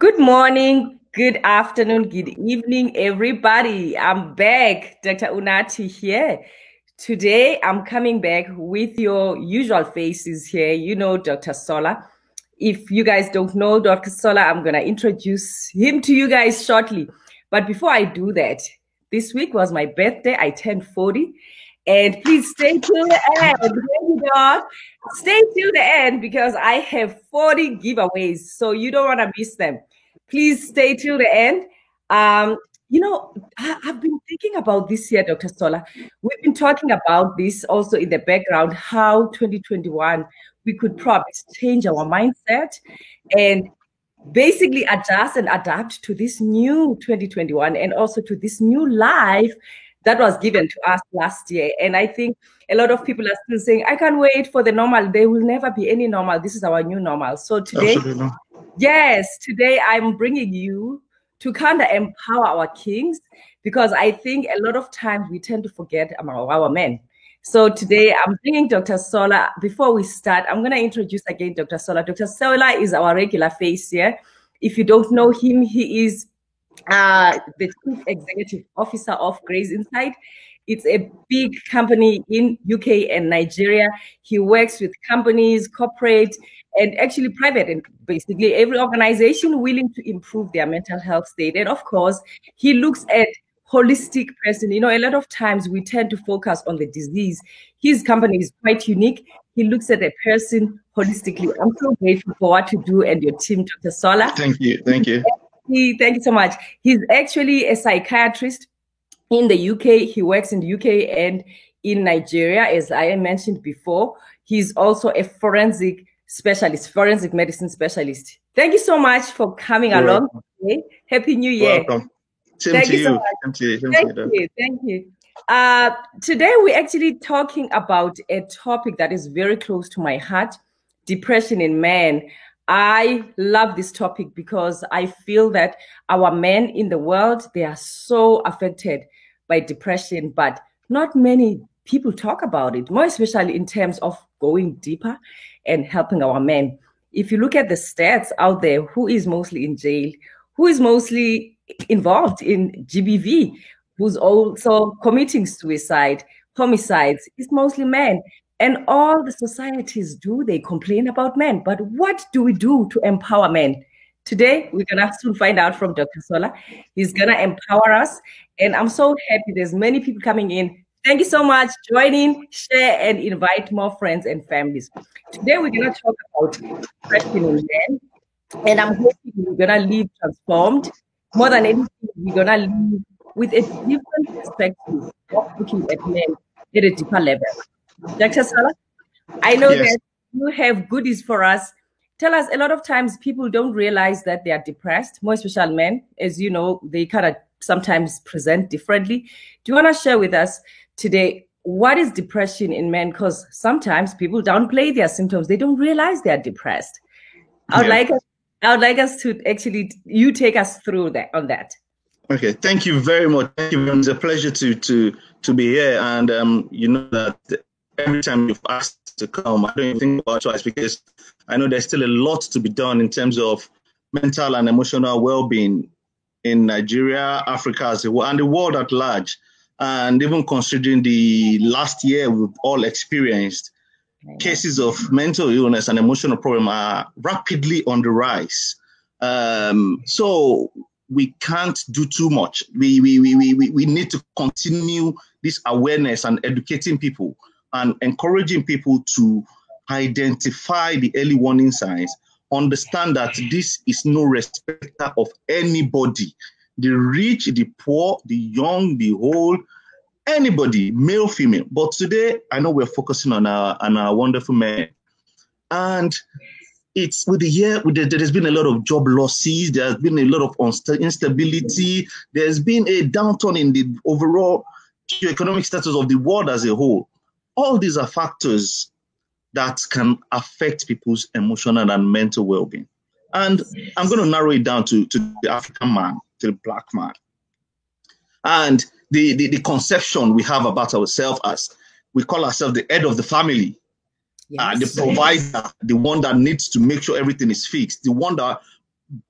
Good morning, good afternoon, good evening, everybody. I'm back, Dr. Unati here. Today, I'm coming back with your usual faces here. You know Dr. Sola. If you guys don't know Dr. Sola, I'm going to introduce him to you guys shortly. But before I do that, this week was my birthday. I turned 40. And please stay till the end. There you go. Stay till the end because I have 40 giveaways. So you don't want to miss them. Please stay till the end. I've been thinking about this year, Dr. Stoller. We've been talking about this also in the background, how 2021 we could probably change our mindset and basically adjust and adapt to this new 2021 and also to this new life that was given to us last year. And I think a lot of people are still saying, I can't wait for the normal. There will never be any normal. This is our new normal. So today, today I'm bringing you to kind of empower our kings, because I think a lot of times we tend to forget about our men. So today I'm bringing Dr. Sola. Before we start, I'm going to introduce again Dr. Sola. Dr. Sola is our regular face here. If you don't know him, he is the Chief Executive Officer of Grace Insight. It's a big company in UK and Nigeria. He works with companies, corporate, and actually private, and basically every organization willing to improve their mental health state. And of course, he looks at holistic person. You know, a lot of times we tend to focus on the disease. His company is quite unique. He looks at a person holistically. I'm so grateful for what you do and your team, Dr. Sola. Thank you. Thank you. Thank you so much. He's actually a psychiatrist in the UK. He works in the UK and in Nigeria, as I mentioned before. He's also a forensic medicine specialist. Thank you so much for coming along today. Happy New Year. Welcome. Thank you. Thank you. Today we're actually talking about a topic that is very close to my heart, depression in men. I love this topic because I feel that our men in the world, they are so affected by depression, but not many people talk about it, more especially in terms of going deeper and helping our men. If you look at the stats out there, who is mostly in jail, who is mostly involved in GBV, who's also committing suicide, homicides, it's mostly men. And all the societies they complain about men. But what do we do to empower men? Today, we're going to soon find out from Dr. Sola. He's going to empower us. And I'm so happy there's many people coming in. Thank you so much. Join in, share, and invite more friends and families. Today, we're going to talk about depression in men. And I'm hoping we're going to leave transformed. More than anything, we're going to leave with a different perspective of looking at men at a deeper level. Dr. Sola, I know that you have goodies for us. Tell us, a lot of times people don't realize that they are depressed, more especially men. As you know, they kind of sometimes present differently. Do you want to share with us today, what is depression in men? Because sometimes people downplay their symptoms. They don't realize they are depressed. I would like us to actually, you take us through that on that. Okay, thank you very much. Thank you. It's a pleasure to be here. And you know that every time you've asked to come, I don't even think about it twice, because I know there's still a lot to be done in terms of mental and emotional well-being in Nigeria, Africa as a whole, and the world at large. And even considering the last year we've all experienced, cases of mental illness and emotional problem are rapidly on the rise. So we can't do too much. We need to continue this awareness and educating people and encouraging people to identify the early warning signs, understand that this is no respecter of anybody, the rich, the poor, the young, the old, anybody, male, female. But today, I know we're focusing on our wonderful men. And it's there's been a lot of job losses, there's been a lot of instability, there's been a downturn in the overall economic status of the world as a whole. All these are factors that can affect people's emotional and mental well-being. And I'm going to narrow it down to the African man, to the black man. And the conception we have about ourselves as, we call ourselves the head of the family, the provider, the one that needs to make sure everything is fixed, the one that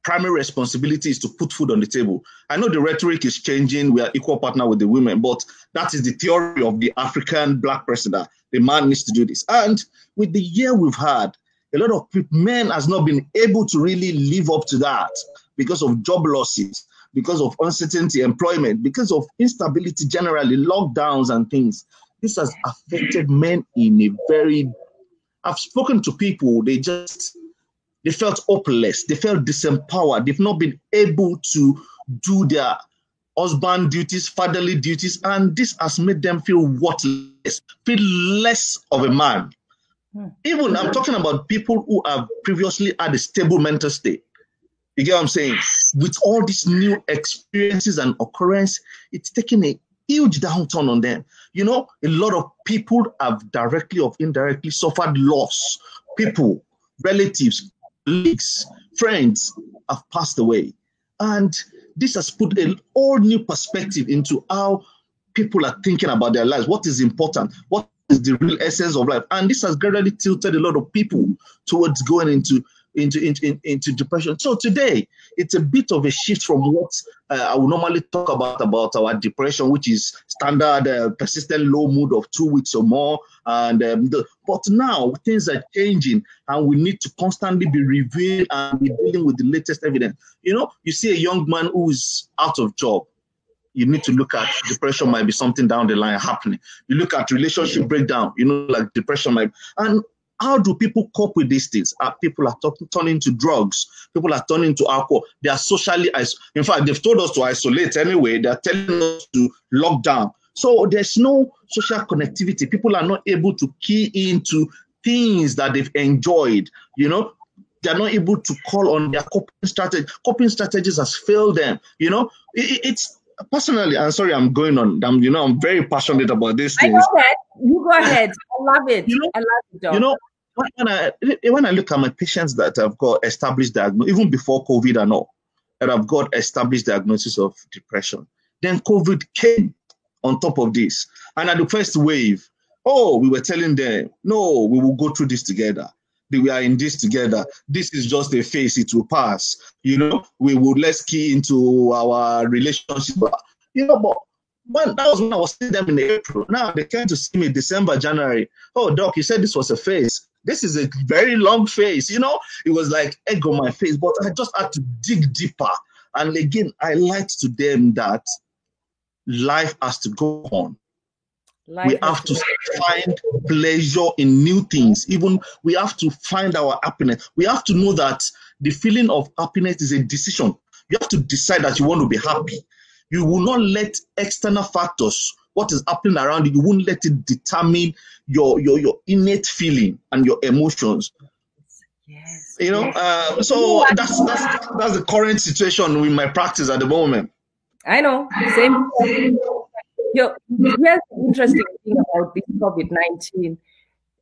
primary responsibility is to put food on the table. I know the rhetoric is changing. We are equal partner with the women, but that is the theory of the African Black person, that the man needs to do this. And with the year we've had, a lot of men has not been able to really live up to that because of job losses, because of uncertainty, employment, because of instability generally, lockdowns and things. This has affected men in a very... I've spoken to people, they felt hopeless, they felt disempowered, they've not been able to do their husband duties, fatherly duties, and this has made them feel worthless, feel less of a man. Even I'm talking about people who have previously had a stable mental state. You get what I'm saying? With all these new experiences and occurrence, it's taking a huge downturn on them. You know, a lot of people have directly or indirectly suffered loss. People, relatives, colleagues, friends have passed away. And this has put a whole new perspective into how people are thinking about their lives, what is important, what is the real essence of life. And this has gradually tilted a lot of people towards going into depression. So today, it's a bit of a shift from what I would normally talk about our depression, which is standard persistent low mood of 2 weeks or more. And but now things are changing, and we need to constantly be reviewing and be dealing with the latest evidence. You know, you see a young man who's out of job, you need to look at depression might be something down the line happening. You look at relationship breakdown, you know, like depression might. And how do people cope with these things? People are turning to drugs. People are turning to alcohol. They are socially in fact, they've told us to isolate anyway. They're telling us to lock down. So there's no social connectivity. People are not able to key into things that they've enjoyed. You know, they're not able to call on their coping strategy. Coping strategies has failed them. You know, it's personally, I'm sorry, I'm going on. I'm very passionate about this thing. I know that. You go ahead. I love it. You know, I love it, Doc. You know, when I look at my patients that have got established diagnosis, even before COVID and all, that have got established diagnosis of depression, then COVID came on top of this. And at the first wave, we were telling them, no, we will go through this together. We are in this together. This is just a phase, it will pass. You know, let's key into our relationship. You know, but that was when I was seeing them in April. Now they came to see me December, January. Oh, Doc, you said this was a phase. This is a very long phase. You know, it was like egg on my face, but I just had to dig deeper. And again, I lied to them that life has to go on. We have to find pleasure in new things. Even we have to find our happiness. We have to know that the feeling of happiness is a decision. You have to decide that you want to be happy. You will not let external factors, what is happening around you, you won't let it determine your innate feeling and your emotions. Yes. You know, so that's the current situation with my practice at the moment. I know. Same. Here's the interesting thing about this COVID-19.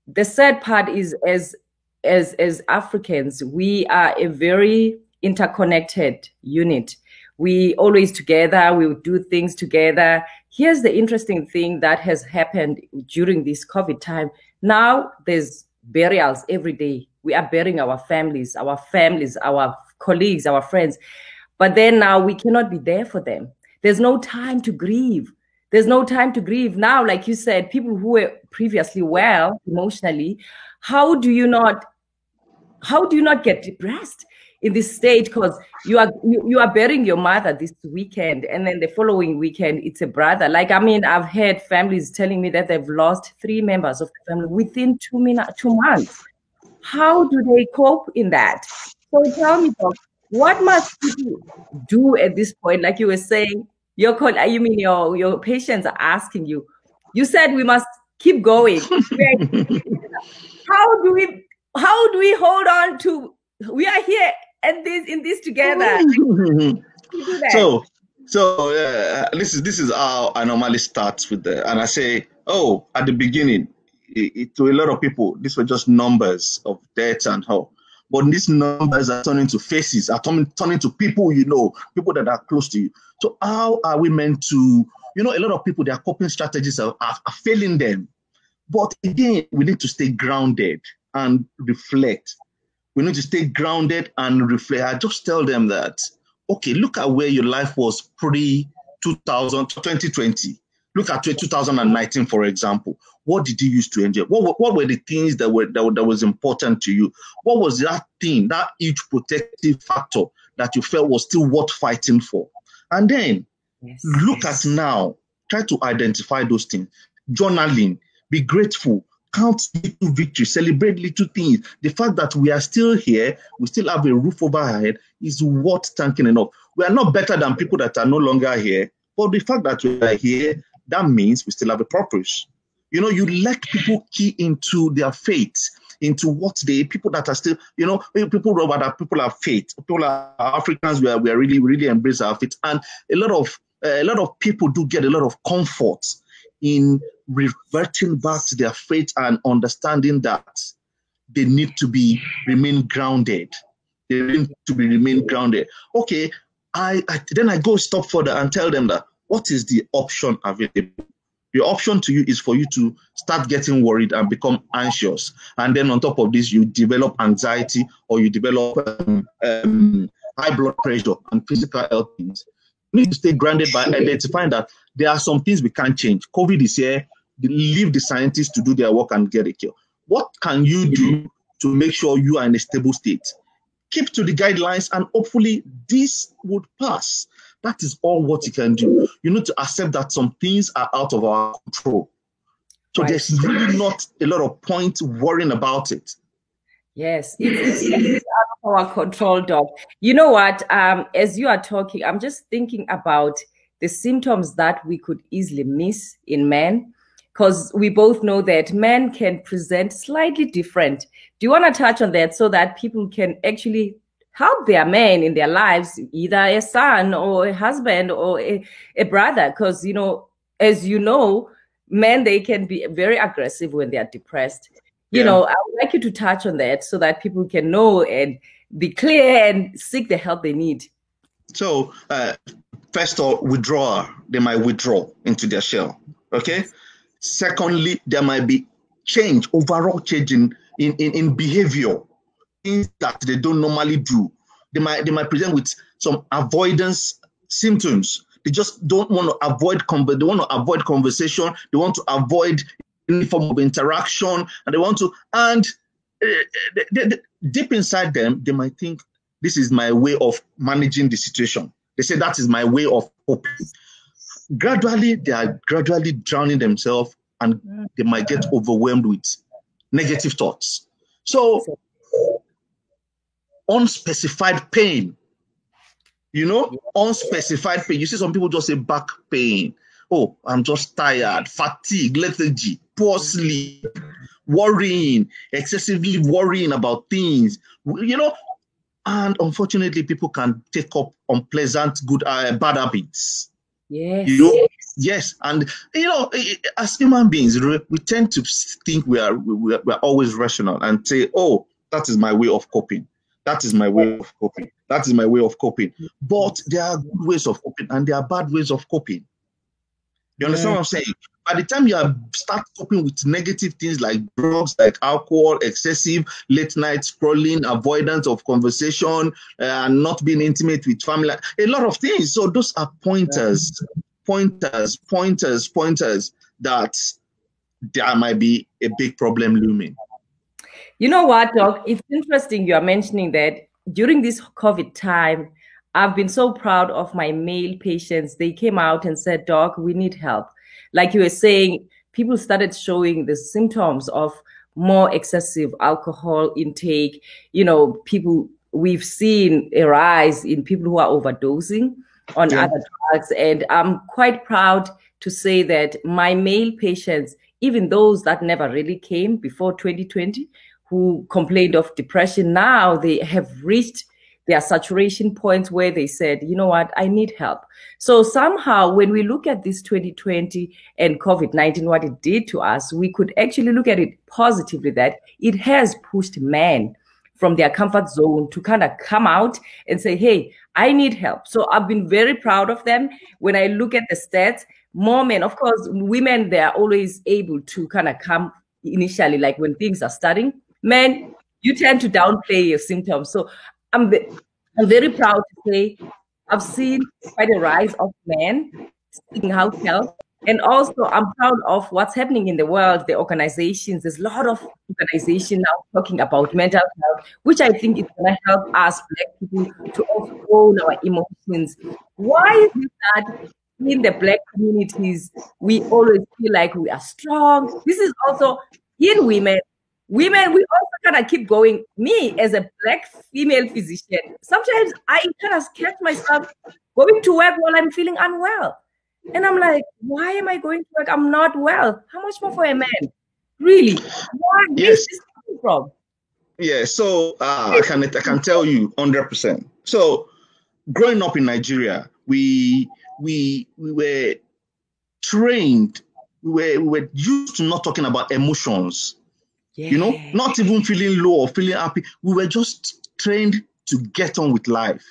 The sad part is, as Africans, we are a very interconnected unit. We always together, we would do things together. Here's the interesting thing that has happened during this COVID time. Now there's burials every day. We are burying our families, our colleagues, our friends. But then now we cannot be there for them. There's no time to grieve. There's no time to grieve. Now, like you said, people who were previously well emotionally, how do you not get depressed in this state? Because you are burying your mother this weekend, and then the following weekend it's a brother. Like, I mean, I've had families telling me that they've lost 3 members of the family within 2 months. How do they cope in that? So tell me, Doc, what must people do at this point? Like you were saying, your patients are asking you. You said we must keep going. How do we hold on to? We are here in this together. So this is how I normally start with and I say, at the beginning, to a lot of people, these were just numbers of deaths and how. But these numbers are turning to faces, are turning to people you know, people that are close to you. So how are we meant to, a lot of people, their coping strategies are failing them. But again, we need to stay grounded and reflect. We need to stay grounded and reflect. I just tell them that, okay, look at where your life was pre-2020. Look at 2019, for example. What did you used to enjoy? What were the things that was important to you? What was that thing, that huge protective factor that you felt was still worth fighting for? And then look at now. Try to identify those things. Journaling. Be grateful. Count little victories. Celebrate little things. The fact that we are still here, we still have a roof over our head, is worth thanking enough. We are not better than people that are no longer here, but the fact that we are here, that means we still have a purpose. You know, you let people key into their faith, into what people that are still, you know, people have faith. People are Africans, we are really, really embrace our faith. And a lot of people do get a lot of comfort in reverting back to their faith and understanding that they need to remain grounded. They need to remain grounded. Okay, then I go a step further and tell them that what is the option available? The option to you is for you to start getting worried and become anxious. And then on top of this, you develop anxiety or you develop high blood pressure and physical health things. You need to stay grounded by identifying that there are some things we can't change. COVID is here. Leave the scientists to do their work and get a cure. What can you do to make sure you are in a stable state? Keep to the guidelines and hopefully this would pass. That is all what you can do. You need to accept that some things are out of our control. So there's really not a lot of point worrying about it. Yes, it's out of our control, Doc. You know what? As you are talking, I'm just thinking about the symptoms that we could easily miss in men, because we both know that men can present slightly different. Do you want to touch on that so that people can actually help their men in their lives, either a son or a husband or a brother? Because, you know, as you know, men, they can be very aggressive when they are depressed. You know, I would like you to touch on that so that people can know and be clear and seek the help they need. So, first of all, withdrawal, they might withdraw into their shell. Okay. Secondly, there might be overall change in behavior, things that they don't normally do. They might present with some avoidance symptoms. They just don't want to avoid they want to avoid conversation. They want to avoid any form of interaction, and they want to. And deep inside them, they might think this is my way of managing the situation. They say that is my way of coping. Gradually, they are gradually drowning themselves, and they might get overwhelmed with negative thoughts. So, unspecified pain, unspecified pain. You see some people just say back pain. Oh, I'm just tired, fatigue, lethargy, poor sleep, worrying, excessively worrying about things, and unfortunately, people can take up unpleasant, bad habits. Yes. Yes, and as human beings, we tend to think we are always rational and say, "Oh, that is my way of coping. That is my way of coping. That is my way of coping." But there are good ways of coping and there are bad ways of coping. You understand what I'm saying? By the time you start coping with negative things like drugs, like alcohol, excessive late night scrolling, avoidance of conversation, and not being intimate with family, a lot of things. So those are pointers that there might be a big problem looming. You know what, Doc? It's interesting you are mentioning that during this COVID time, I've been so proud of my male patients. They came out and said, "Doc, we need help." Like you were saying, people started showing the symptoms of more excessive alcohol intake. We've seen a rise in people who are overdosing on other drugs. And I'm quite proud to say that my male patients, even those that never really came before 2020, who complained of depression, now they have reached their saturation points where they said, "You know what, I need help." So somehow when we look at this 2020 and COVID-19, what it did to us, we could actually look at it positively, that it has pushed men from their comfort zone to kind of come out and say, "Hey, I need help." So I've been very proud of them. When I look at the stats, more men, of course, women, they're always able to kind of come initially, like when things are starting. Men, you tend to downplay your symptoms. So I'm very proud to say I've seen quite a rise of men seeking out help. And also, I'm proud of what's happening in the world, the organizations. There's a lot of organizations now talking about mental health, which I think is going to help us Black people to also own our emotions. Why is it that in the Black communities, we always feel like we are strong? This is also in women. Women, we also kind of keep going. Me, as a Black female physician, sometimes I kind of catch myself going to work while I'm feeling unwell. And I'm like, why am I going to work? I'm not well. How much more for a man? Really? Where is this coming from? Yeah, so I can tell you 100%. So growing up in Nigeria, we were trained, we were used to not talking about emotions. Yeah. You know, not even feeling low or feeling happy. We were just trained to get on with life.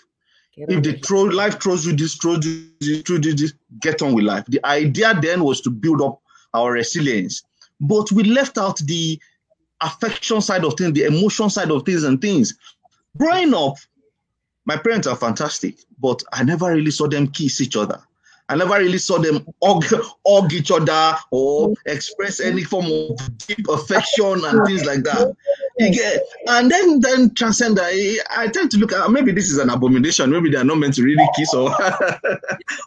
If life throws you this, get on with life. The idea then was to build up our resilience. But we left out the affection side of things, the emotion side of things. Growing up, my parents are fantastic, but I never really saw them kiss each other. I never really saw them hug each other or express any form of deep affection and things like that. You get, and then transcend. I tend to look at, maybe this is an abomination. Maybe they're not meant to really kiss, or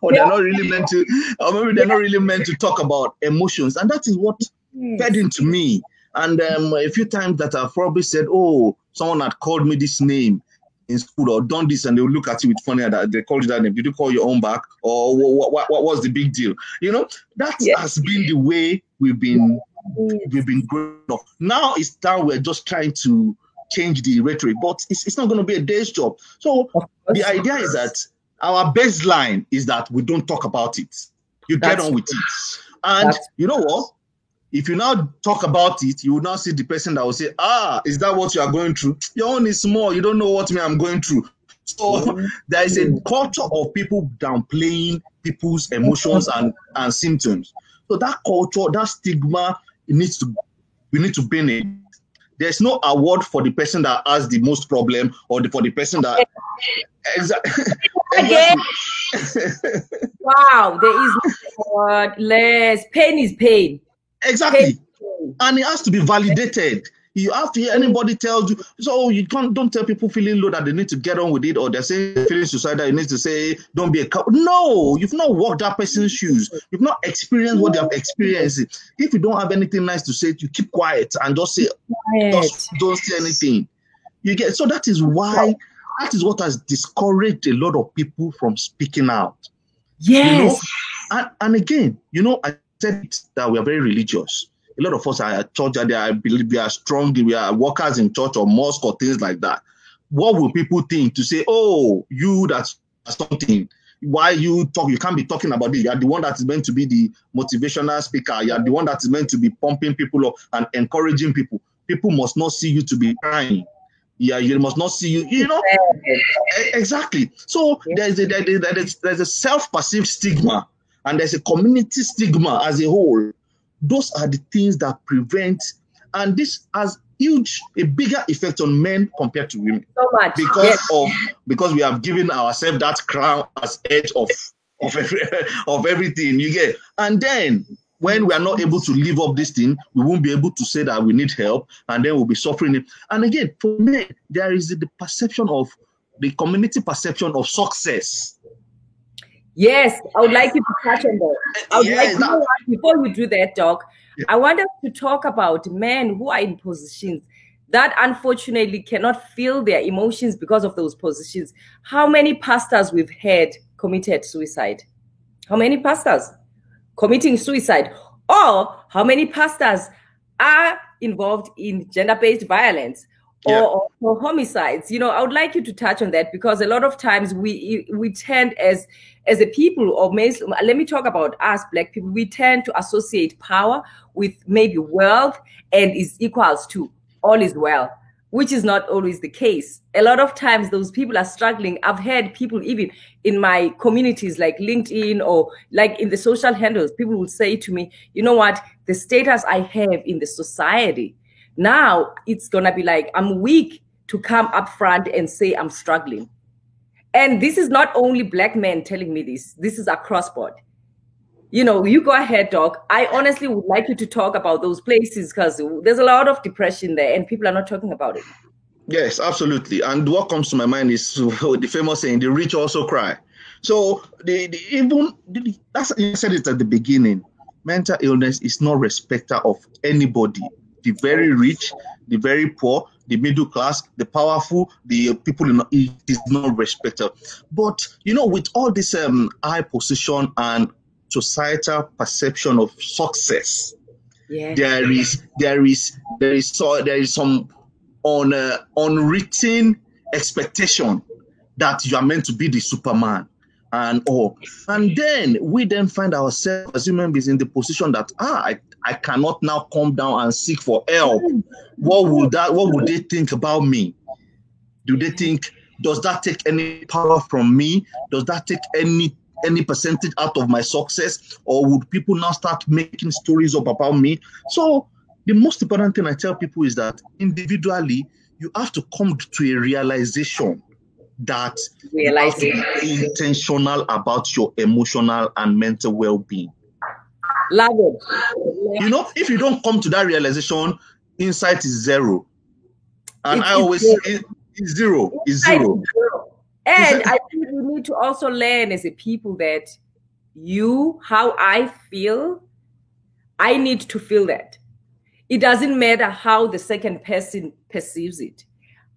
or they're not really meant to, or maybe they're not really meant to talk about emotions. And that is what fed into me. And a few times that I've probably said, "Oh, someone had called me this name in school or done this," and they will look at you with funny that they called you that name. Did you call your own back, or what was the big deal? You know, that has been the way we've been growing up. Now it's time we're just trying to change the rhetoric, but it's not going to be a day's job. So the idea is that our baseline is that we don't talk about it. You get on with it, and you know what? If you now talk about it, you will now see the person that will say, is that what you are going through? Your own is small. You don't know what I'm going through. So there is a culture of people downplaying people's emotions and symptoms. So that culture, that stigma, we need to bin it. There's no award for the person that has the most problem or for the person that... Exactly. Wow, there is no award, less. Pain is pain. Exactly. And it has to be validated. You have to hear anybody tells you, so you don't tell people feeling low that they need to get on with it, or they're saying feeling suicidal, you need to say, don't be a coward. No, you've not walked that person's shoes. You've not experienced what they have experienced. If you don't have anything nice to say, you keep quiet and just say, just don't say anything. You get, so that is why, that is what has discouraged a lot of people from speaking out. Yes. You know? And again, you know, I said that we are very religious. A lot of us are at church, and I believe we are strong, we are workers in church or mosque or things like that. What will people think to say, oh, you that's something? Why you talk? You can't be talking about it. You are the one that is meant to be the motivational speaker. You are the one that is meant to be pumping people up and encouraging people. People must not see you to be crying. Yeah, you must not see you, you know. Exactly. So there's a self-perceived stigma, and there's a community stigma as a whole. Those are the things that prevent, and this has a bigger effect on men compared to women. So much. Because we have given ourselves that crown as edge of everything, you get. And then when we are not able to live up this thing, we won't be able to say that we need help, and then we'll be suffering it. And again, for men, there is the perception of the community perception of success. Yes, I would like you to touch on that. Before we do that, Doc, I want us to talk about men who are in positions that unfortunately cannot feel their emotions because of those positions. How many pastors we've had committed suicide? How many pastors committing suicide? Or how many pastors are involved in gender-based violence? Or homicides? You know, I would like you to touch on that, because a lot of times we tend as a people, or let me talk about us Black people, we tend to associate power with maybe wealth and is equals to all is well, which is not always the case. A lot of times those people are struggling. I've had people even in my communities like LinkedIn or like in the social handles, people will say to me, you know what, the status I have in the society Now it's going to be like, I'm weak to come up front and say I'm struggling. And this is not only Black men telling me this. This is across board. You know, you go ahead, Doc. I honestly would like you to talk about those places because there's a lot of depression there and people are not talking about it. Yes, absolutely. And what comes to my mind is the famous saying, the rich also cry. So that's, you said it at the beginning, mental illness is not respecter of anybody. The very rich, the very poor, the middle class, the powerful, the people, it is not respecter. But, you know, with all this high position and societal perception of success, there is some unwritten expectation that you are meant to be the Superman and all. And then we find ourselves as human beings in the position that I cannot now come down and seek for help. What would they think about me? Do they think, does that take any power from me? Does that take any percentage out of my success? Or would people now start making stories up about me? So the most important thing I tell people is that individually, you have to come to a realization that you have to be intentional about your emotional and mental well-being. Love it. You know, if you don't come to that realization, insight is zero. And I always say it's zero. It's zero. And I think we need to also learn as a people that how I feel, I need to feel that. It doesn't matter how the second person perceives it.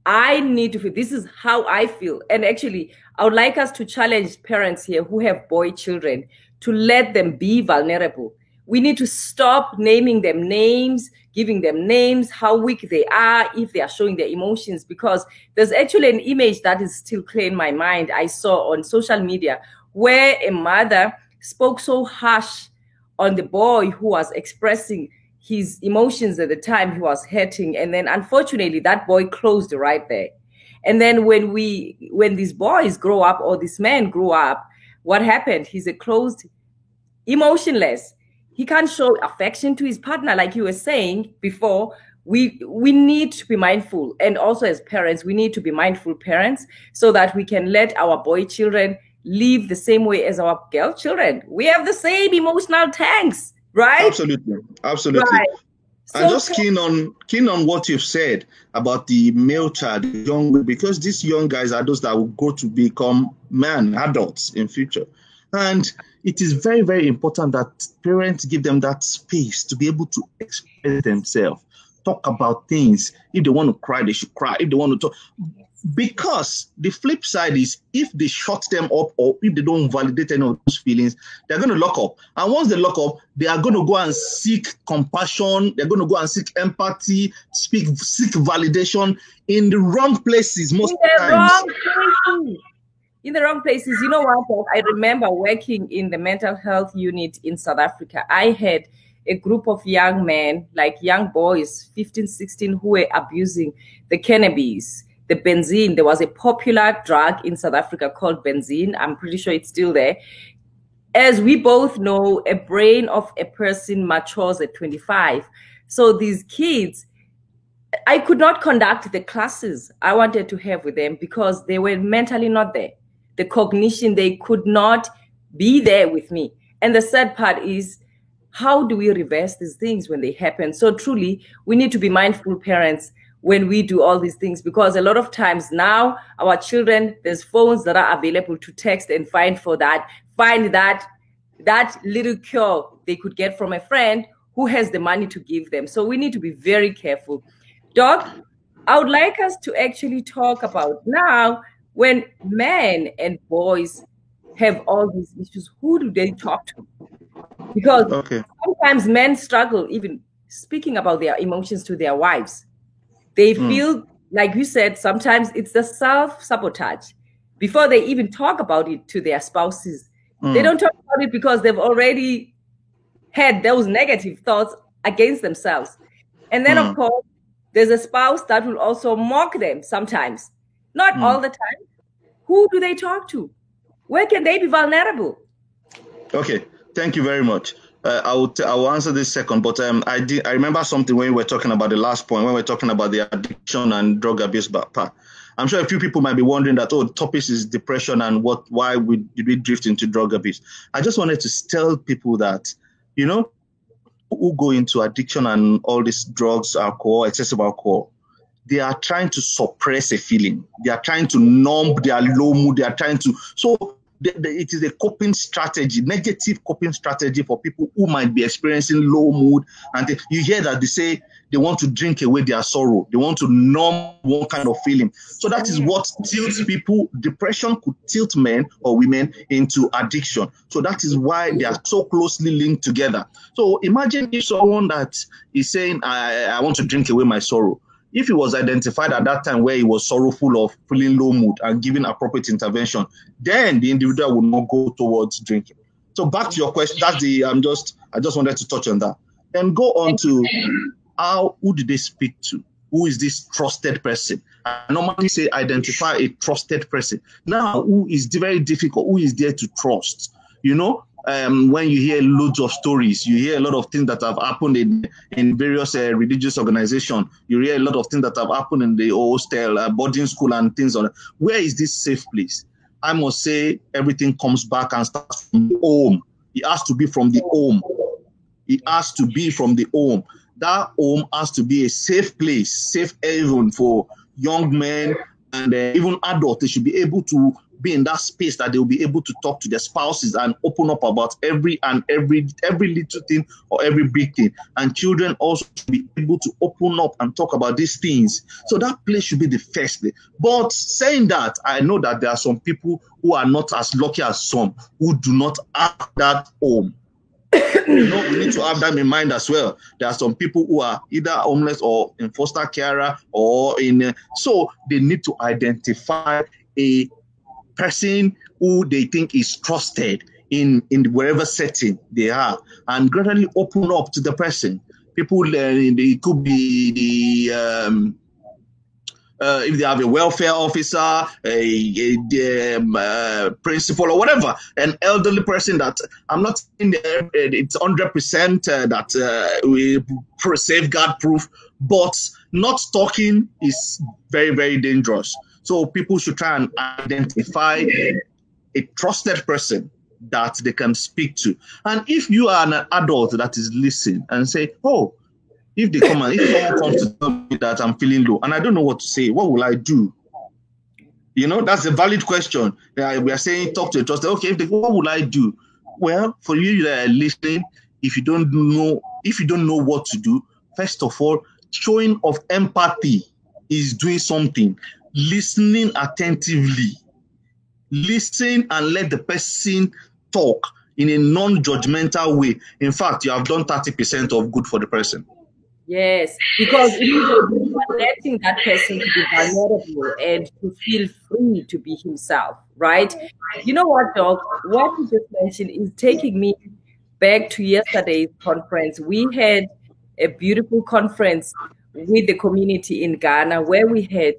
I need to feel, this is how I feel. And actually, I would like us to challenge parents here who have boy children to let them be vulnerable. We need to stop naming them names, giving them names, how weak they are, if they are showing their emotions, because there's actually an image that is still clear in my mind I saw on social media where a mother spoke so harsh on the boy who was expressing his emotions at the time he was hurting. And then unfortunately, that boy closed right there. And then when these boys grow up or these men grow up, what happened? He's a closed, emotionless. He can't show affection to his partner, like you were saying before. We need to be mindful. And also as parents, we need to be mindful parents so that we can let our boy children live the same way as our girl children. We have the same emotional tanks. Right? Absolutely. Right. I'm just keen on what you've said about the male child, young, because these young guys are those that will go to become adults in future. And it is very, very important that parents give them that space to be able to express themselves, talk about things. If they want to cry, they should cry. If they want to talk. Because the flip side is if they shut them up or if they don't validate any of those feelings, they're going to lock up. And once they lock up, they are going to go and seek compassion. They're going to go and seek empathy, seek validation in the wrong places most times. In the wrong places. You know what? I remember working in the mental health unit in South Africa. I had a group of young men, like young boys, 15, 16, who were abusing the cannabis. The benzene. There was a popular drug in South Africa called benzene. I'm pretty sure it's still there. As we both know, a brain of a person matures at 25. So these kids, I could not conduct the classes I wanted to have with them because they were mentally not there. The cognition, they could not be there with me. And the sad part is, how do we reverse these things when they happen? So truly, we need to be mindful parents when we do all these things, because a lot of times now our children, there's phones that are available to text and find that little cure they could get from a friend who has the money to give them. So we need to be very careful. Doc, I would like us to actually talk about now when men and boys have all these issues, who do they talk to? Because sometimes men struggle even speaking about their emotions to their wives. They feel, like you said, sometimes it's the self-sabotage. Before they even talk about it to their spouses, they don't talk about it because they've already had those negative thoughts against themselves. And then, of course, there's a spouse that will also mock them sometimes. Not all the time. Who do they talk to? Where can they be vulnerable? Okay, thank you very much. I will answer this second, but I remember something when we were talking about the last point, when we were talking about the addiction and drug abuse part. I'm sure a few people might be wondering that, the topic is depression and why did we drift into drug abuse? I just wanted to tell people that, who go into addiction and all these drugs, alcohol, excessive alcohol, they are trying to suppress a feeling. They are trying to numb their low mood. They are trying to, it is a coping strategy, negative coping strategy for people who might be experiencing low mood. And you hear that they say they want to drink away their sorrow. They want to numb one kind of feeling. So that is what tilts people. Depression could tilt men or women into addiction. So that is why they are so closely linked together. So imagine if someone that is saying, I want to drink away my sorrow. If he was identified at that time where he was sorrowful of feeling low mood and given appropriate intervention, then the individual would not go towards drinking. So back to your question, I just wanted to touch on that. Then go on to who did they speak to? Who is this trusted person? I normally say identify a trusted person. Now, who is very difficult? Who is there to trust? When you hear loads of stories, you hear a lot of things that have happened in various religious organizations. You hear a lot of things that have happened in the hostel, boarding school and things like that. Where is this safe place? I must say everything comes back and starts from the home. It has to be from the home. It has to be from the home. That home has to be a safe place, safe haven for young men and even adults. They should be able to be in that space that they'll be able to talk to their spouses and open up about every little thing or every big thing. And children also should be able to open up and talk about these things. So that place should be the first place. But saying that, I know that there are some people who are not as lucky as some who do not have that home. We need to have them in mind as well. There are some people who are either homeless or in foster carer or so they need to identify a person who they think is trusted in wherever setting they are and gradually open up to the person. People, it could be the if they have a welfare officer, a principal or whatever, an elderly person that I'm not saying it's 100% that we safeguard proof, but not talking is very, very dangerous. So people should try and identify a trusted person that they can speak to. And if you are an adult that is listening and say, if someone comes to tell me that I'm feeling low and I don't know what to say, what will I do? That's a valid question. We are saying talk to a trusted. Okay, what will I do? Well, for you that are listening, if you don't know what to do, first of all, showing of empathy is doing something. Listening attentively. Listen and let the person talk in a non-judgmental way. In fact, you have done 30% of good for the person. Yes, because you are letting that person to be vulnerable and to feel free to be himself, right? You know what, Doc? What you just mentioned is taking me back to yesterday's conference. We had a beautiful conference with the community in Ghana where we had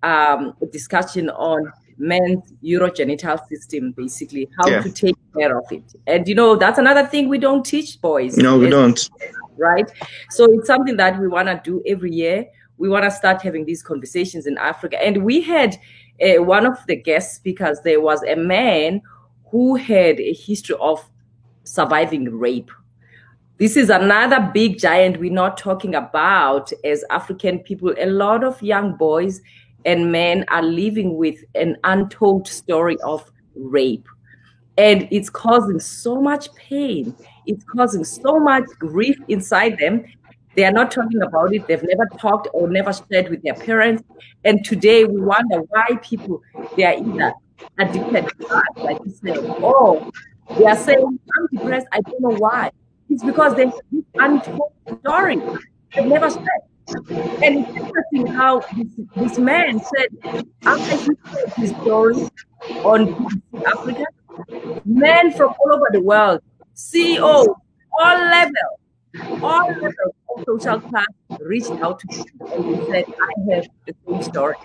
a discussion on men's urogenital system, basically how to take care of it. And that's another thing we don't teach boys. No, we don't. Right? So it's something that we want to do every year. We want to start having these conversations in Africa. And we had one of the guest speakers, there was a man who had a history of surviving rape. This is another big giant we're not talking about as African people. A lot of young boys and men are living with an untold story of rape. And it's causing so much pain. It's causing so much grief inside them. They are not talking about it. They've never talked or never shared with their parents. And today we wonder why people, they are either addicted to drugs, like you said, or they are saying, I'm depressed, I don't know why. It's because they have this untold story. They've never shared. And it's interesting how this man said, after he told his story on BBC Africa, men from all over the world, CEOs, all levels of social class reached out to him and said, I have the same story.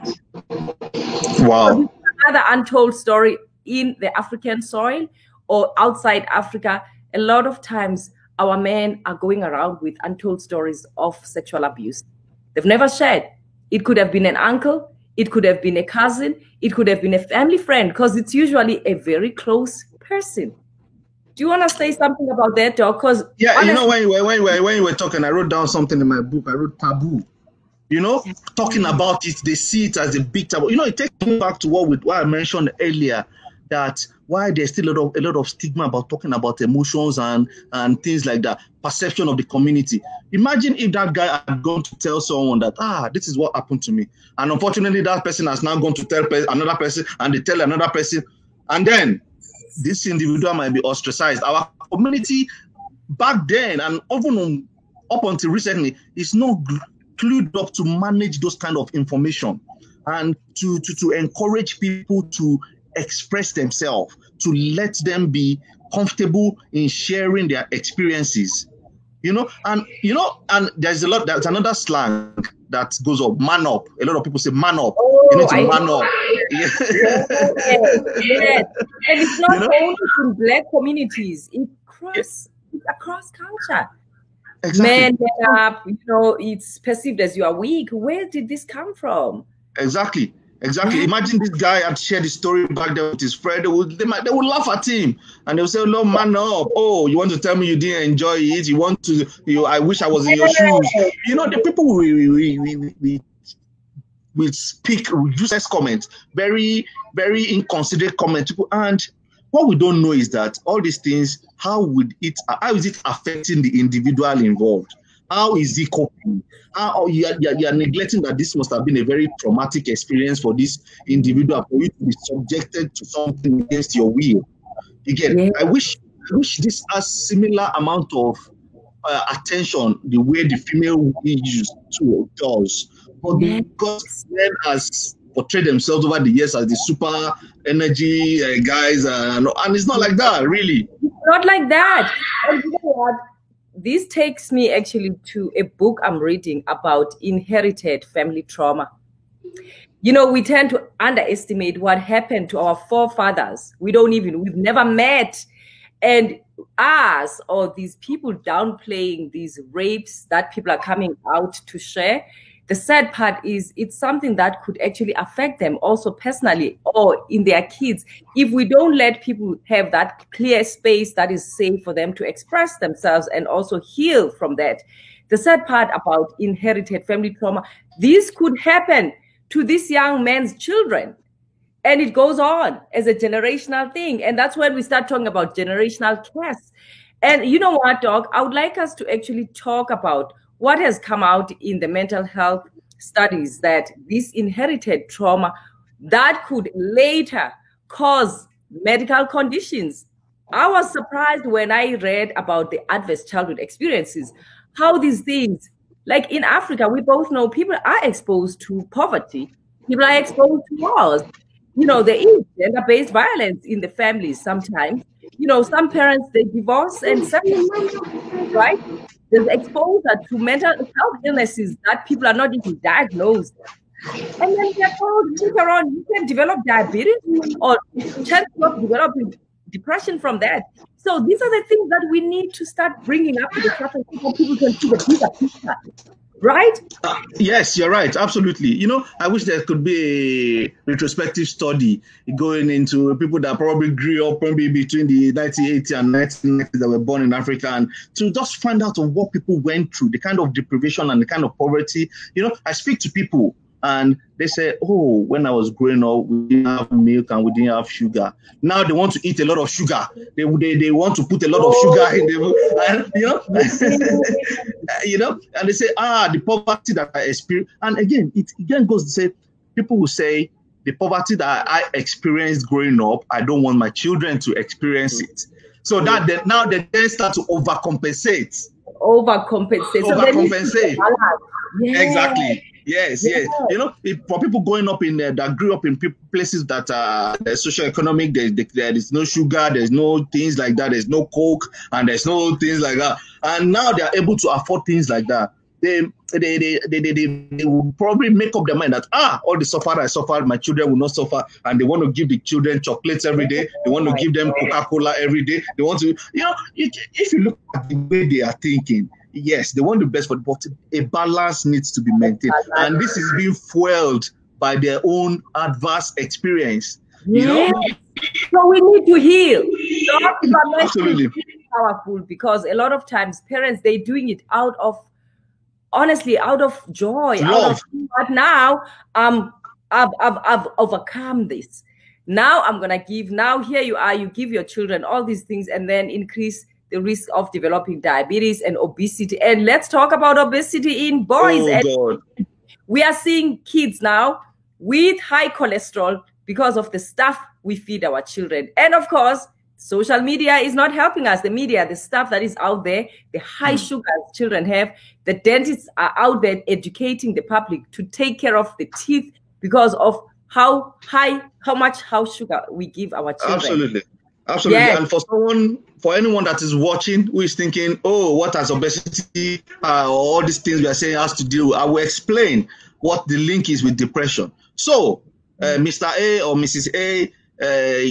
Wow. So this is another untold story in the African soil or outside Africa. A lot of times our men are going around with untold stories of sexual abuse. They've never shared. It could have been an uncle, it could have been a cousin, it could have been a family friend, because it's usually a very close person. Do you want to say something about that, Doc? Because yeah, honestly, when you were talking, I wrote down something in my book. I wrote taboo. Talking about it, they see it as a big taboo. It takes me back to what I mentioned earlier, that why there's still a lot of stigma about talking about emotions and things like that, perception of the community. Imagine if that guy had gone to tell someone that, this is what happened to me. And unfortunately, that person has now gone to tell another person, and they tell another person, and then this individual might be ostracized. Our community back then, and even up until recently, is not clued up to manage those kind of information and to encourage people to express themselves, to let them be comfortable in sharing their experiences. And there's another slang that goes up, man up. A lot of people say man up. You need to man up. Yes. And it's not only in Black communities, it's across culture. Exactly. Man up, it's perceived as you are weak. Where did this come from? Exactly. Imagine this guy had shared his story back there with his friend. They would laugh at him, and they would say, "No, man up. Oh, you want to tell me you didn't enjoy it? You want to? I wish I was in your shoes." The people we speak useless comments, very, very inconsiderate comments, and what we don't know is that all these things, how is it affecting the individual involved? How is he coping? How you are neglecting that this must have been a very traumatic experience for this individual, for you to be subjected to something against your will. Again, yeah. I wish this has similar amount of attention the way the female used to does, but because men has portrayed themselves over the years as the super energy guys, and it's not like that, really. It's not like that. And you know what? This takes me actually to a book I'm reading about inherited family trauma. We tend to underestimate what happened to our forefathers. We've never met. And us, or these people downplaying these rapes that people are coming out to share, the sad part is it's something that could actually affect them also personally or in their kids if we don't let people have that clear space that is safe for them to express themselves and also heal from that. The sad part about inherited family trauma, this could happen to this young man's children. And it goes on as a generational thing. And that's when we start talking about generational curse. And you know what, Doc? I would like us to actually talk about what has come out in the mental health studies, that this inherited trauma that could later cause medical conditions. I was surprised when I read about the adverse childhood experiences, how these things, like in Africa, we both know people are exposed to poverty, people are exposed to wars. There is gender-based violence in the families sometimes. Some parents, they divorce and separate, right? There's exposure to mental health illnesses that people are not even diagnosed. And then they're told later on, you can develop diabetes or chance of developing depression from that. So these are the things that we need to start bringing up to the surface so people can see the bigger picture. Right? Yes, you're right. Absolutely. I wish there could be a retrospective study going into people that probably grew up maybe between the 1980s and 1990s that were born in Africa, and to just find out of what people went through, the kind of deprivation and the kind of poverty. I speak to people and they say, "Oh, when I was growing up, we didn't have milk and we didn't have sugar. Now they want to eat a lot of sugar. They want to put a lot of sugar in them, and and they say, the poverty that I experienced." And again, it again goes to say, people will say, the poverty that I experienced growing up, I don't want my children to experience it. So that now they then start to overcompensate. Overcompensate. Yeah. Exactly. Yes. For people growing up in that grew up in places that are socio-economic, there is no sugar, there's no things like that, there's no Coke, and there's no things like that. And now they are able to afford things like that. they will probably make up their mind that, all the suffer I suffered, my children will not suffer, and they want to give the children chocolates every day. They want to give them Coca-Cola every day. They want to, if you look at the way they are thinking, yes, they want the best for the, but a balance needs to be maintained. And this is being fueled by their own adverse experience. Yes. So we need to heal. Absolutely. Powerful, because a lot of times parents, they're doing it out of, honestly, out of joy, love. But now I've overcome this. Now I'm gonna give. Now here you are. You give your children all these things, and then increase the risk of developing diabetes and obesity. And let's talk about obesity in boys. God. We are seeing kids now with high cholesterol because of the stuff we feed our children. And of course, social media is not helping us. The media, the stuff that is out there, the high sugar children have, the dentists are out there educating the public to take care of the teeth because of how much sugar we give our children. Absolutely. Yes. And for anyone that is watching who is thinking, what has obesity all these things we are saying has to do, I will explain what the link is with depression. So Mr. A or Mrs. A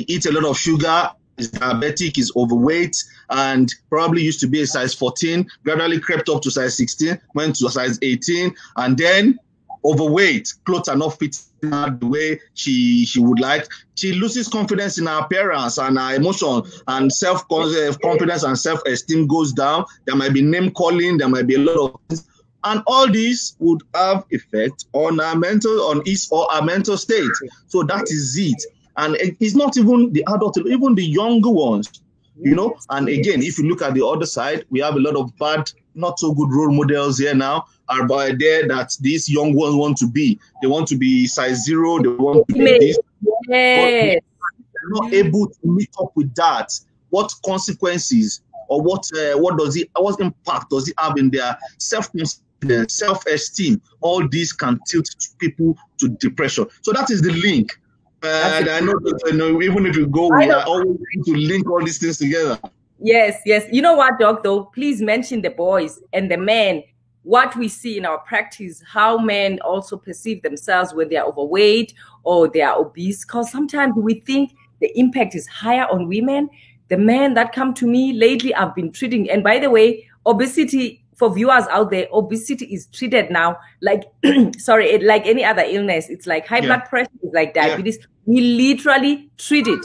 eats a lot of sugar, is diabetic, is overweight, and probably used to be a size 14, gradually crept up to size 16, went to a size 18, and then overweight. Clothes are not fitting her the way she would like. She loses confidence in her appearance, and her emotion and self-confidence and self-esteem goes down. There might be name calling, there might be a lot of things. And all this would have effect on his or her mental state. So that is it. And it's not even the adult, even the younger ones, And again, if you look at the other side, we have a lot of bad, not so good role models here now are by there that these young ones want to be. They want to be size 0. They want to be this. Yes. They're not able to meet up with that. What consequences or what impact does it have in their self-confidence, self-esteem? All these can tilt people to depression. So that is the link. And I know that even if you go, we are always going to link all these things together. Yes. You know what, Doc, though? Please mention the boys and the men. What we see in our practice, how men also perceive themselves when they are overweight or they are obese. Because sometimes we think the impact is higher on women. The men that come to me lately, I've been treating. And by the way, obesity, for viewers out there, obesity is treated now like, like any other illness. It's like high blood pressure, it's like diabetes. We literally treat it.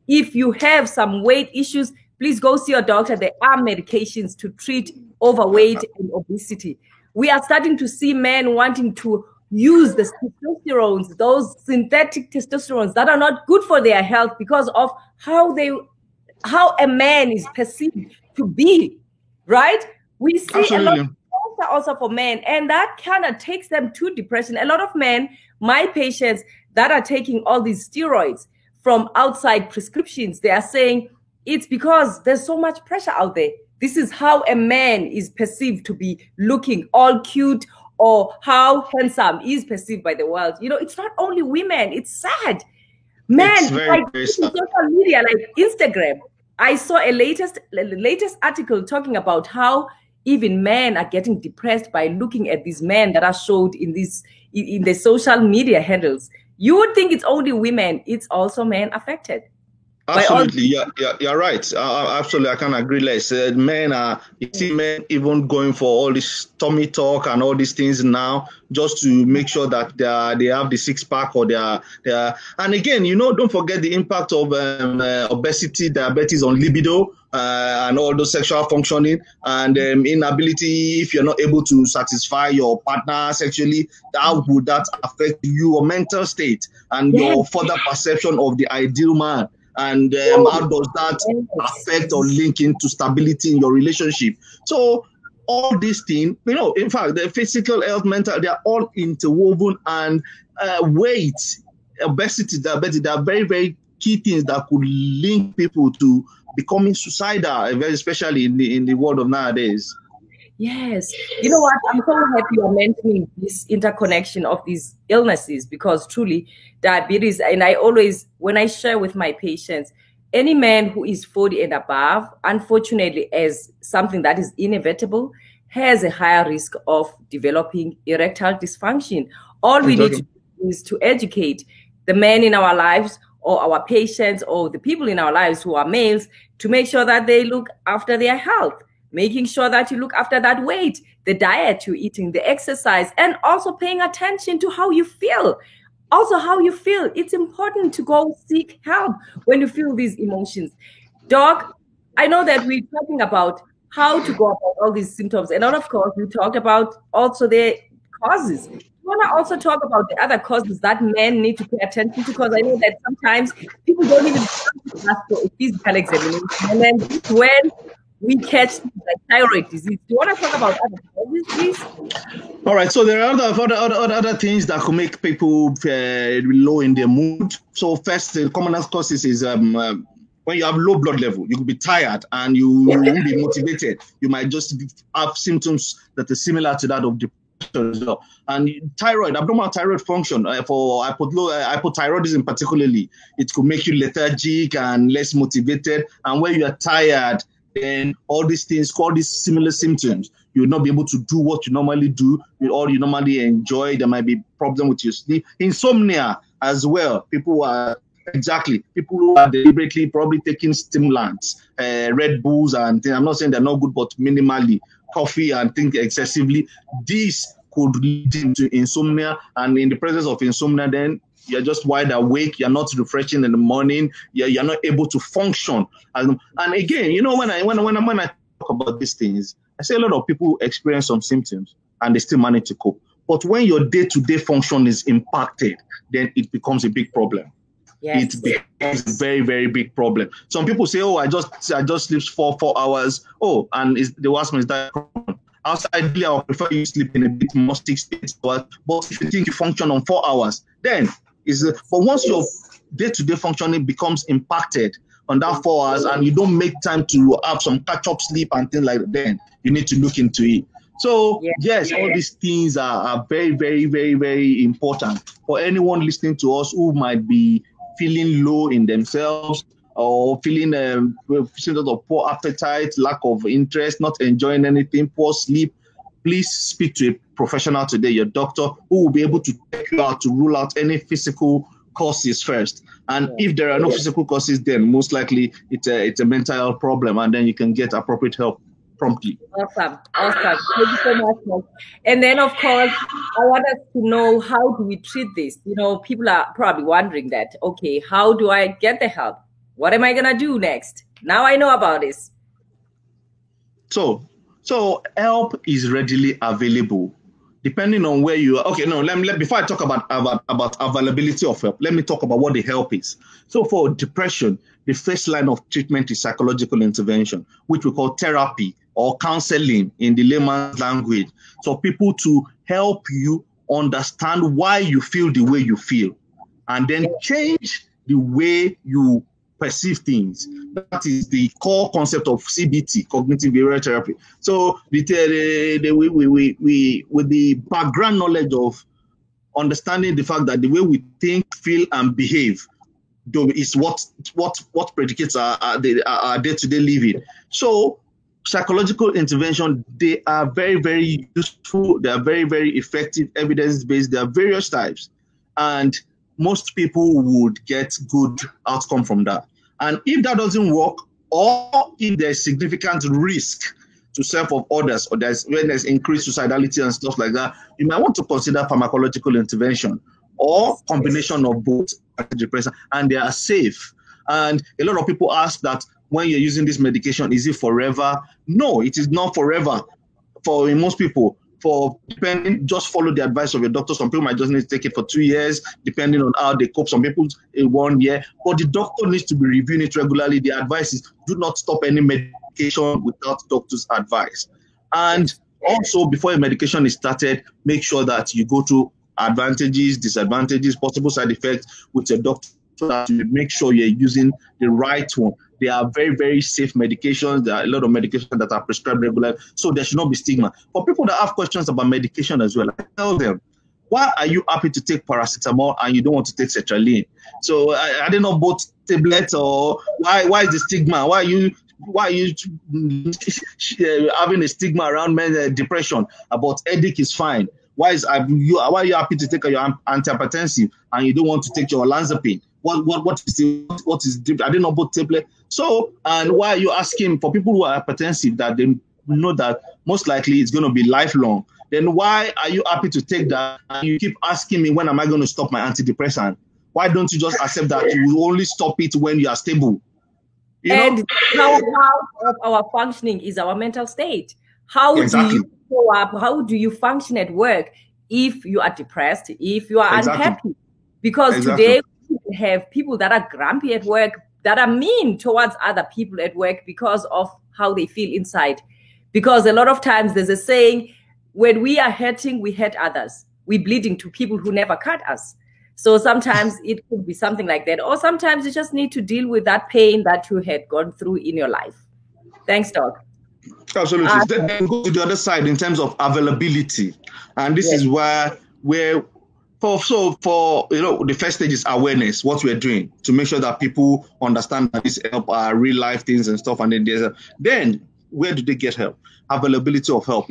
If you have some weight issues, please go see your doctor. There are medications to treat overweight and obesity. We are starting to see men wanting to use the testosterones, those synthetic testosterones that are not good for their health because of how a man is perceived to be, right? We see a lot of pressure also for men, and that kind of takes them to depression. A lot of men, my patients that are taking all these steroids from outside prescriptions, they are saying it's because there's so much pressure out there. This is how a man is perceived to be looking, all cute, or how handsome is perceived by the world. It's not only women. It's sad. Men, like social media, like Instagram. I saw a latest article talking about how even men are getting depressed by looking at these men that are showed in the social media handles. You would think it's only women. It's also men affected. Absolutely, you're right. Absolutely, I can agree less. You see men even going for all this tummy talk and all these things now, just to make sure that they have the six-pack or they are. And again, don't forget the impact of obesity, diabetes on libido, and all those sexual functioning and inability. If you're not able to satisfy your partner sexually, how would that affect your mental state and your further perception of the ideal man? And how does that affect or link into stability in your relationship? So all these things, in fact, the physical health, mental, they are all interwoven. And weight, obesity, diabetes, they are very, very key things that could link people to becoming suicidal, very especially in the world of nowadays. Yes. You know what? I'm so happy you're mentioning this interconnection of these illnesses, because truly diabetes, and I always, when I share with my patients, any man who is 40 and above, unfortunately, as something that is inevitable, has a higher risk of developing erectile dysfunction. All we need to do is to educate the men in our lives, or our patients, or the people in our lives who are males, to make sure that they look after their health, making sure that you look after that weight, the diet you're eating, the exercise, and also paying attention to how you feel. Also, how you feel. It's important to go seek help when you feel these emotions. Doc, I know that we're talking about how to go about all these symptoms, and of course, we talked about also the causes. You want to also talk about the other causes that men need to pay attention to? Because I know that sometimes people don't even ask for a physical examination, and then when we catch like thyroid disease. Do you want to talk about other causes, please? All right. So there are other things that could make people low in their mood. So first, the commonest causes is when you have low blood level, you will be tired and you won't be motivated. You might just have symptoms that are similar to that of depression as well. And abnormal thyroid function for hypothyroidism particularly, it could make you lethargic and less motivated. And when you are tired, then all these things, all these similar symptoms, you will not be able to do what you normally do, or you normally enjoy. There might be problem with your sleep. Insomnia as well. People who are deliberately probably taking stimulants, Red Bulls and things. I'm not saying they're not good, but minimally, coffee and things excessively. This could lead into insomnia, and in the presence of insomnia, then you're just wide awake. You're not refreshing in the morning. You're not able to function. And again, when I talk about these things, I say a lot of people experience some symptoms and they still manage to cope. But when your day-to-day function is impacted, then it becomes a big problem. Yes. It becomes a very, very big problem. Some people say, "Oh, I just sleep for 4 hours." Oh, and they ask me, "Is that common?" Ideally, I would prefer you sleep in a bit more 6 hours. But if you think you function on 4 hours, then but once your day-to-day functioning becomes impacted on that 4 hours, and you don't make time to have some catch-up sleep and things like that, then you need to look into it. So yes, all these things are very, very, very, very important for anyone listening to us who might be feeling low in themselves, or feeling symptoms of poor appetite, lack of interest, not enjoying anything, poor sleep. Please speak to a professional today, your doctor, who will be able to check you out to rule out any physical causes first. And if there are no physical causes, then most likely it's a mental problem, and then you can get appropriate help promptly. Awesome. Thank you so much. And then, of course, I want us to know, how do we treat this? People are probably wondering that, okay, how do I get the help? What am I going to do next? Now I know about this. So help is readily available, depending on where you are. Okay, no, before I talk about availability of help, let me talk about what the help is. So for depression, the first line of treatment is psychological intervention, which we call therapy or counseling in the layman's language. So people to help you understand why you feel the way you feel, and then change the way you perceive things. That is the core concept of CBT, cognitive behavioral therapy. So with the background knowledge of understanding the fact that the way we think, feel, and behave is what predicates our day-to-day living. So psychological intervention, they are very, very useful. They are very, very effective, evidence-based. There are various types, and most people would get good outcome from that. And if that doesn't work, or if there's significant risk to self or others, or when there's increased suicidality and stuff like that, you might want to consider pharmacological intervention or combination of both antidepressants, and they are safe. And a lot of people ask that when you're using this medication, is it forever? No, it is not forever. For most people, just follow the advice of your doctor. Some people might just need to take it for 2 years, depending on how they cope. Some people 1 year, but the doctor needs to be reviewing it regularly. The advice is, do not stop any medication without doctor's advice. And also, before your medication is started, make sure that you go through advantages, disadvantages, possible side effects with your doctor, so that you make sure you're using the right one. They are very, very safe medications. There are a lot of medications that are prescribed regularly, so there should not be stigma. For people that have questions about medication as well, I tell them, why are you happy to take paracetamol and you don't want to take sertraline? So I don't know, both tablets, or why is the stigma? Why are you Why are you having a stigma around men depression? About headache is fine. Why are you happy to take your antihypertensive and you don't want to take your olanzapine? What is I didn't know about tablet. So, and why are you asking for people who are hypertensive that they know that most likely it's going to be lifelong? Then why are you happy to take that and you keep asking me when am I going to stop my antidepressant? Why don't you just accept that you will only stop it when you are stable? And how of our functioning is our mental state. How do you show up? How do you function at work if you are depressed, if you are unhappy? Because today we have people that are grumpy at work, that are mean towards other people at work because of how they feel inside. Because a lot of times there's a saying, when we are hurting, we hurt others. We're bleeding to people who never cut us. So sometimes it could be something like that. Or sometimes you just need to deal with that pain that you had gone through in your life. Thanks, Doc. Absolutely. Then go to the other side in terms of availability. And this is where for the first stage is awareness, what we're doing to make sure that people understand that this help are real life things and stuff. And then where do they get help? Availability of help.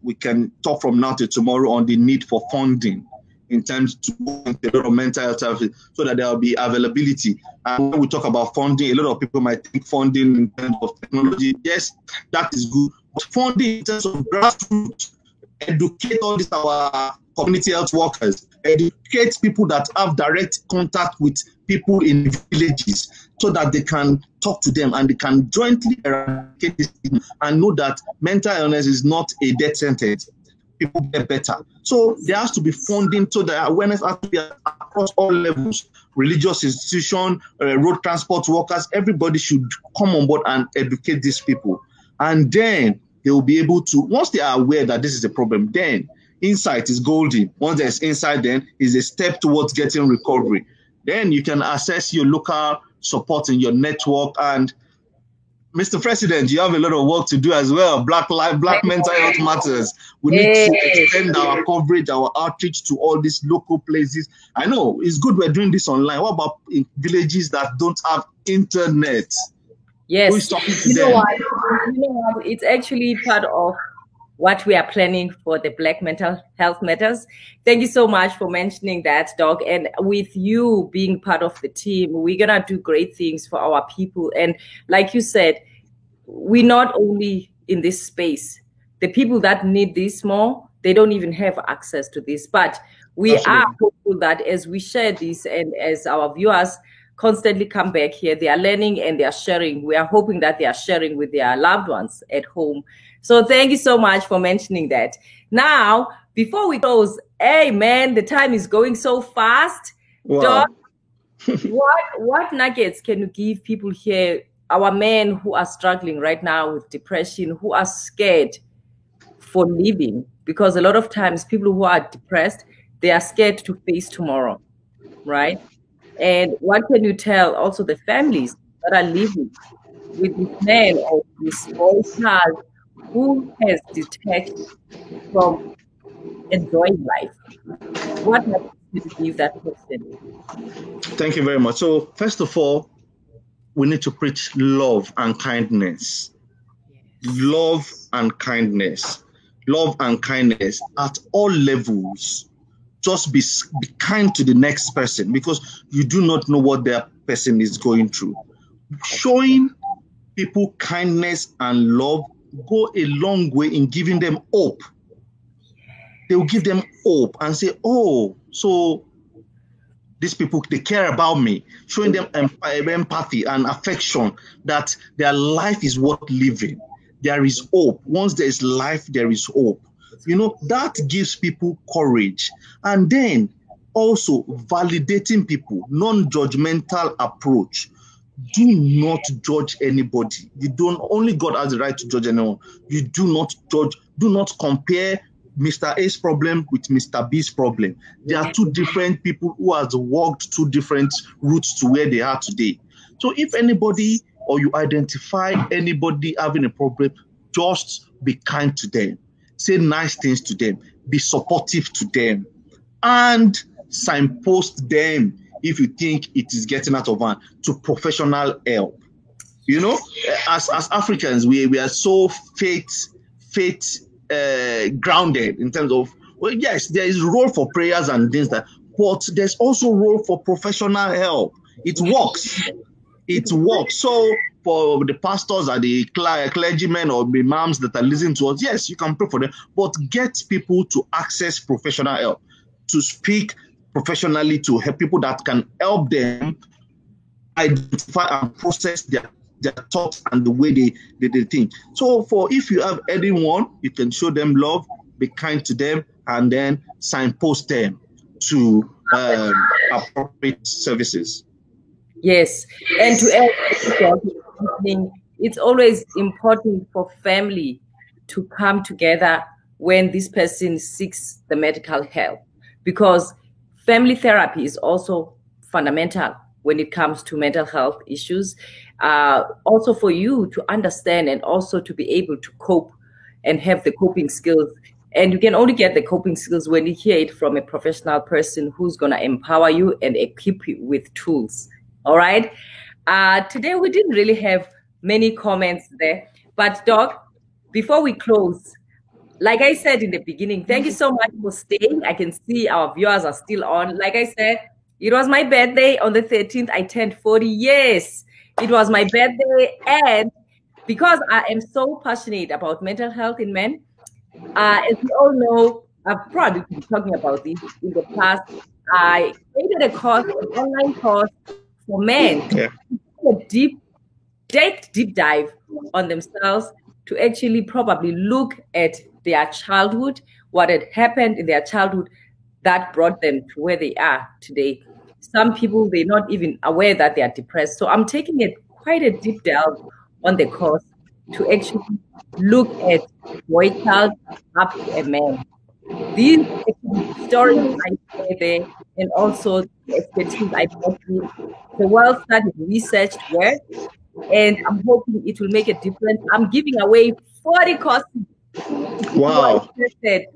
We can talk from now to tomorrow on the need for funding in terms to a lot of mental health services so that there will be availability. And when we talk about funding, a lot of people might think funding in terms of technology. Yes, that is good. But funding in terms of grassroots, educate all these our community health workers, educate people that have direct contact with people in villages so that they can talk to them and they can jointly eradicate this and know that mental illness is not a death sentence. People get better. So there has to be funding so that awareness has to be across all levels. Religious institution, road transport workers, everybody should come on board and educate these people. And then they will be able to, once they are aware that this is a problem, then insight is golden. Once there's insight, then is a step towards getting recovery. Then you can access your local support in your network. And Mr. President, you have a lot of work to do as well. Black mental health matters. We need to extend our coverage, our outreach to all these local places. I know it's good we're doing this online. What about in villages that don't have internet? Yes. Who is talking to them? You know what? It's actually part of what we are planning for the Black Mental Health Matters. Thank you so much for mentioning that, Doc. And with you being part of the team, we're going to do great things for our people. And like you said, we not only in this space, the people that need this more, they don't even have access to this. But we are hopeful that as we share this and as our viewers constantly come back here, they are learning and they are sharing. We are hoping that they are sharing with their loved ones at home. So thank you so much for mentioning that. Now, before we close, hey man, the time is going so fast. Wow. Doc, what nuggets can you give people here, our men who are struggling right now with depression, who are scared for living? Because a lot of times people who are depressed, they are scared to face tomorrow, right? And what can you tell also the families that are living with this man or this small child who has detached from enjoying life? What have you to give that person? Thank you very much. So first of all, we need to preach love and kindness. Yes. Love and kindness. Love and kindness at all levels. Just be kind to the next person because you do not know what their person is going through. Showing people kindness and love go a long way in giving them hope. They will give them hope and say, oh, so these people, they care about me. Showing them empathy and affection that their life is worth living. There is hope. Once there is life, there is hope. That gives people courage. And then also validating people, non-judgmental approach. Do not judge anybody. Only God has the right to judge anyone. You do not judge, do not compare Mr. A's problem with Mr. B's problem. There are two different people who have walked two different routes to where they are today. So if anybody or you identify anybody having a problem, just be kind to them. Say nice things to them. Be supportive to them. And signpost them if you think it is getting out of hand to professional help. You know, as Africans, we are so faith grounded in terms of, well, yes, there is role for prayers and things that, but there's also role for professional help. It works. It works. So for the pastors or the clergymen or the imams that are listening to us, yes, you can pray for them, but get people to access professional help, to speak professionally, to help people that can help them identify and process their thoughts and the way they think. So if you have anyone, you can show them love, be kind to them, and then signpost them to appropriate services. Yes, and to add, it's always important for family to come together when this person seeks the medical help, because family therapy is also fundamental when it comes to mental health issues. Also for you to understand and also to be able to cope and have the coping skills. And you can only get the coping skills when you hear it from a professional person who's going to empower you and equip you with tools. All right. Today we didn't really have many comments there, but Doc, before we close, like I said in the beginning, thank you so much for staying. I can see our viewers are still on. Like I said, it was my birthday on the 13th. I turned 40 years. It was my birthday. And because I am so passionate about mental health in men, as we all know, I've probably been talking about this in the past. I created a course, an online course for men, a deep dive on themselves to actually probably look at their childhood, what had happened in their childhood that brought them to where they are today. Some people, they're not even aware that they are depressed. So I'm taking quite a deep dive on the course to actually look at boy child up to a man. These stories I share there, and also the expertise I brought you, the well-studied research work, and I'm hoping it will make a difference. I'm giving away 40 courses. Wow. Because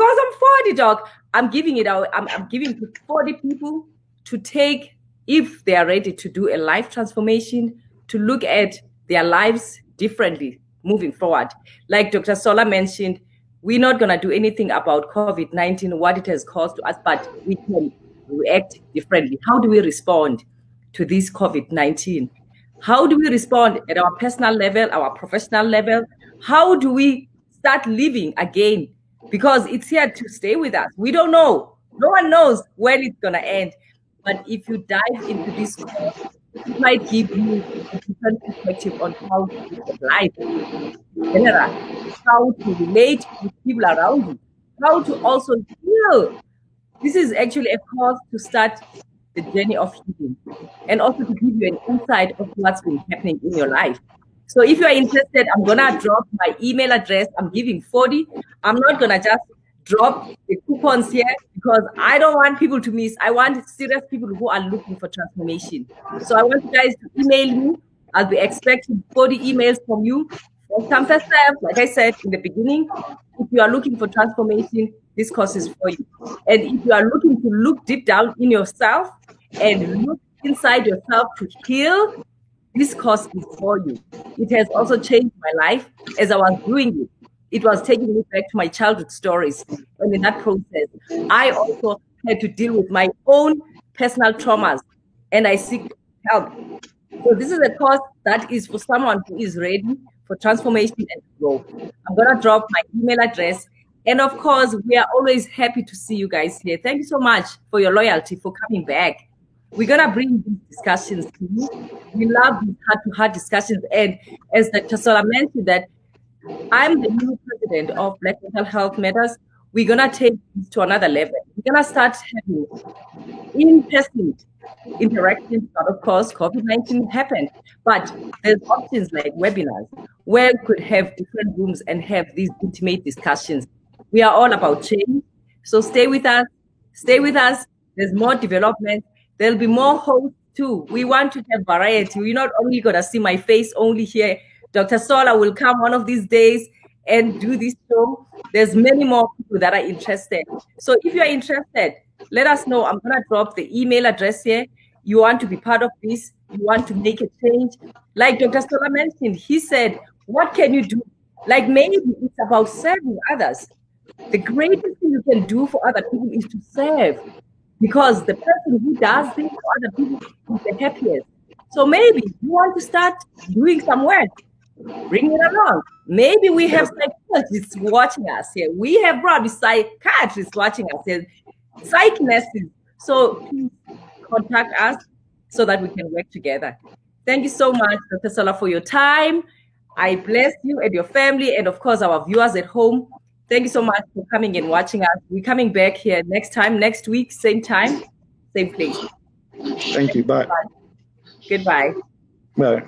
I'm 40, Doc. I'm giving it out. I'm giving to 40 people to take, if they are ready to do a life transformation, to look at their lives differently moving forward. Like Dr. Sola mentioned, we're not going to do anything about COVID-19, what it has caused to us, but we can react differently. How do we respond to this COVID-19? How do we respond at our personal level, our professional level? How do we start living again? Because it's here to stay with us. We don't know. No one knows when it's going to end. But if you dive into this course, it might give you a different perspective on how to live life in general, how to relate with people around you, how to also heal. This is actually a course to start the journey of healing, and also to give you an insight of what's been happening in your life. So if you are interested, I'm going to drop my email address. I'm giving 40. I'm not going to just drop the coupons here because I don't want people to miss. I want serious people who are looking for transformation. So I want you guys to email me. I'll be expecting 40 emails from you. First come, first serve. Like I said in the beginning, if you are looking for transformation, this course is for you. And if you are looking to look deep down in yourself and look inside yourself to heal, this course is for you. It has also changed my life as I was doing it. It was taking me back to my childhood stories. And in that process, I also had to deal with my own personal traumas, and I seek help. So this is a course that is for someone who is ready for transformation and growth. I'm going to drop my email address. And of course, we are always happy to see you guys here. Thank you so much for your loyalty, for coming back. We're going to bring these discussions to you. We love these heart-to-heart discussions. And as Dr. Sola mentioned that, I'm the new president of Black Mental Health Matters. We're going to take this to another level. We're going to start having in-person interactions. But of course, COVID-19 happened. But there's options like webinars where we could have different rooms and have these intimate discussions. We are all about change. So stay with us. Stay with us. There's more development. There'll be more hosts too. We want to have variety. We're not only going to see my face only here. Dr. Sola will come one of these days and do this show. There's many more people that are interested. So if you're interested, let us know. I'm going to drop the email address here. you want to be part of this, you want to make a change. Like Dr. Stoller mentioned, he said, what can you do? Like maybe it's about serving others. The greatest thing you can do for other people is to serve, because the person who does things for other people is the happiest. So maybe you want to start doing some work, bring it along. Maybe we have psychologists watching us here. We have probably psychiatrists watching us here, psych nurses. So please contact us so that we can work together. Thank you so much, Dr. Stoller, for your time. I bless you and your family, and of course our viewers at home. Thank you so much for coming and watching us. We're coming back here next week, same time, same place. Thank you. Bye. Goodbye. Bye.